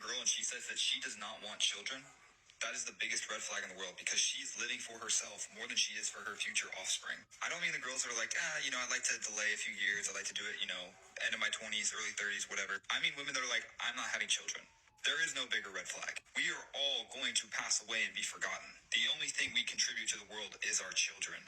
girl and she says that she does not want children, that is the biggest red flag in the world, because she's living for herself more than she is for her future offspring. I don't mean the girls that are like, I'd like to delay a few years. I'd like to do it, end of my 20s, early 30s, whatever. I mean women that are like, I'm not having children. There is no bigger red flag. We are all going to pass away and be forgotten. The only thing we contribute to the world is our children.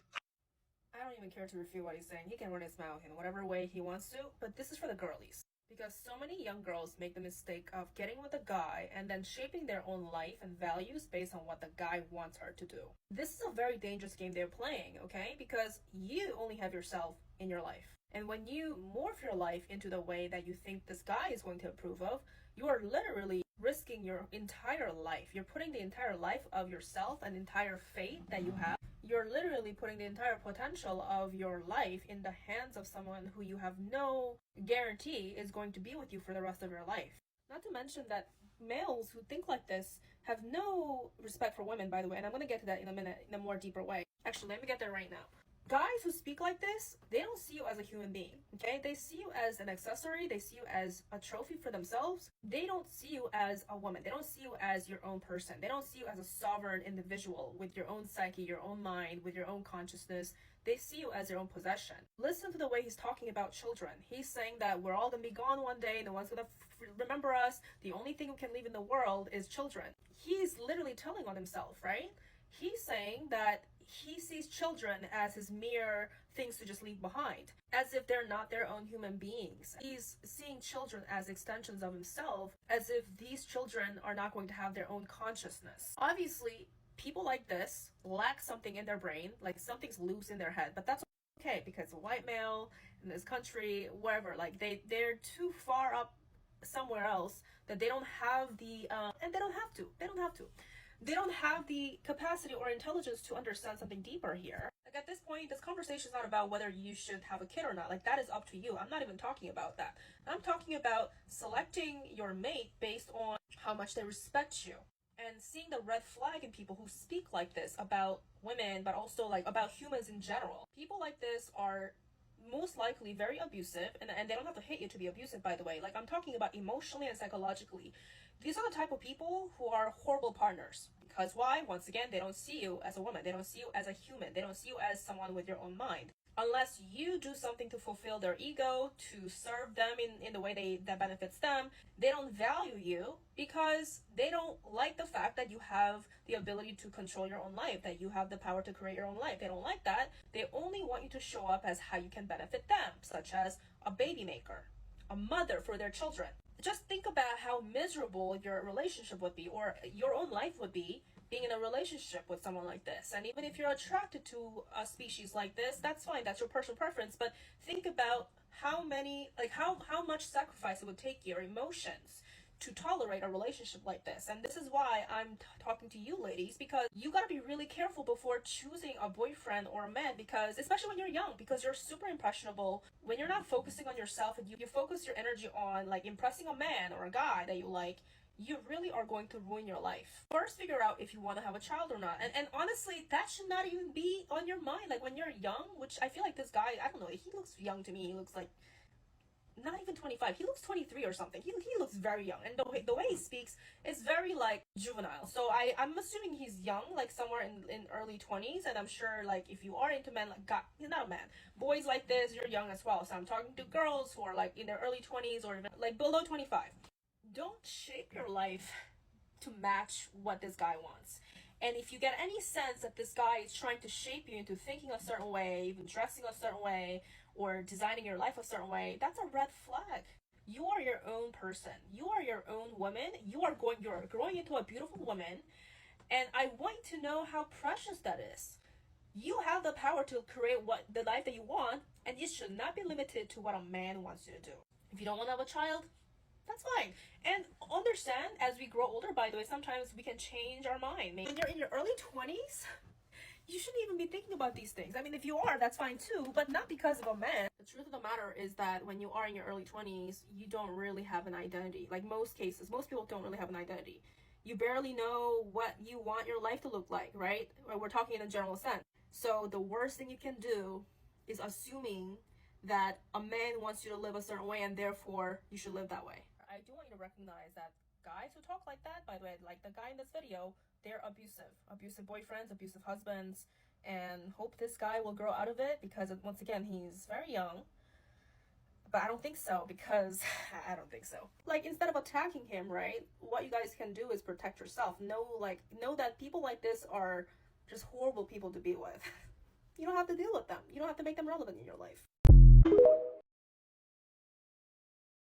I don't even care to refute what he's saying. He can run his mouth in whatever way he wants to, but this is for the girlies. Because so many young girls make the mistake of getting with a guy and then shaping their own life and values based on what the guy wants her to do. This is a very dangerous game they're playing, okay? Because you only have yourself in your life. And when you morph your life into the way that you think this guy is going to approve of, you are literally risking your entire life. You're putting the entire life of yourself and entire fate that you have. You're literally putting the entire potential of your life in the hands of someone who you have no guarantee is going to be with you for the rest of your life. Not to mention that males who think like this have no respect for women, by the way, and I'm going to get to that in a minute in a more deeper way. Actually, let me get there right now. Guys who speak like this, they don't see you as a human being, okay? They see you as an accessory. They see you as a trophy for themselves. They don't see you as a woman. They don't see you as your own person. They don't see you as a sovereign individual with your own psyche, your own mind, with your own consciousness. They see you as their own possession. Listen to the way he's talking about children. He's saying that we're all going to be gone one day. No one's going to remember us. The only thing we can leave in the world is children. He's literally telling on himself, right? He's saying that he sees children as his mere things to just leave behind, as if they're not their own human beings. He's seeing children as extensions of himself, as if these children are not going to have their own consciousness. Obviously, people like this lack something in their brain, like something's loose in their head, but that's okay because a white male in this country, wherever, like they're too far up somewhere else that they don't have the, and they don't have to. They don't have the capacity or intelligence to understand something deeper here. Like at this point, this conversation is not about whether you should have a kid or not. Like that is up to you. I'm not even talking about that. I'm talking about selecting your mate based on how much they respect you. And seeing the red flag in people who speak like this about women, but also like about humans in general. People like this are most likely very abusive, and they don't have to hate you to be abusive, by the way. Like I'm talking about emotionally and psychologically. These are the type of people who are horrible partners. Because why? Once again, they don't see you as a woman. They don't see you as a human. They don't see you as someone with your own mind. Unless you do something to fulfill their ego, to serve them in the way that benefits them, they don't value you because they don't like the fact that you have the ability to control your own life, that you have the power to create your own life. They don't like that. They only want you to show up as how you can benefit them, such as a baby maker, a mother for their children. Just think about how miserable your relationship would be, or your own life would be, being in a relationship with someone like this. And even if you're attracted to a species like this, that's fine, that's your personal preference, but think about how much sacrifice it would take your emotions to tolerate a relationship like this. And this is why I'm talking to you ladies, because you gotta be really careful before choosing a boyfriend or a man, because especially when you're young, because you're super impressionable. When you're not focusing on yourself and you focus your energy on like impressing a man or a guy that you like, you really are going to ruin your life. First, figure out if you want to have a child or not. And honestly, that should not even be on your mind. Like when you're young, which I feel like this guy, I don't know, he looks young to me. He looks like not even 25. He looks 23 or something. He looks very young. And the way he speaks is very like juvenile. So I'm assuming he's young, like somewhere in early 20s. And I'm sure like if you are into men, like God, he's not a man. Boys like this, you're young as well. So I'm talking to girls who are like in their early 20s or even like below 25. Don't shape your life to match what this guy wants. And if you get any sense that this guy is trying to shape you into thinking a certain way, even dressing a certain way, or designing your life a certain way, that's a red flag. You are your own person. You are your own woman. You're growing into a beautiful woman. And I want you to know how precious that is. You have the power to create the life that you want, and it should not be limited to what a man wants you to do. If you don't want to have a child, that's fine. And understand, as we grow older, by the way, sometimes we can change our mind. When you're in your early 20s, you shouldn't even be thinking about these things. I mean, if you are, that's fine too, but not because of a man. The truth of the matter is that when you are in your early 20s, you don't really have an identity. Like most cases, most people don't really have an identity. You barely know what you want your life to look like, right? We're talking in a general sense. So the worst thing you can do is assuming that a man wants you to live a certain way and therefore you should live that way. I do want you to recognize that guys who talk like that, by the way, like the guy in this video, they're abusive boyfriends, abusive husbands, and hope this guy will grow out of it, because once again, he's very young. But I don't think so, because I don't think so. Like, instead of attacking him, right, what you guys can do is protect yourself. Know that people like this are just horrible people to be with. You don't have to deal with them. You don't have to make them relevant in your life.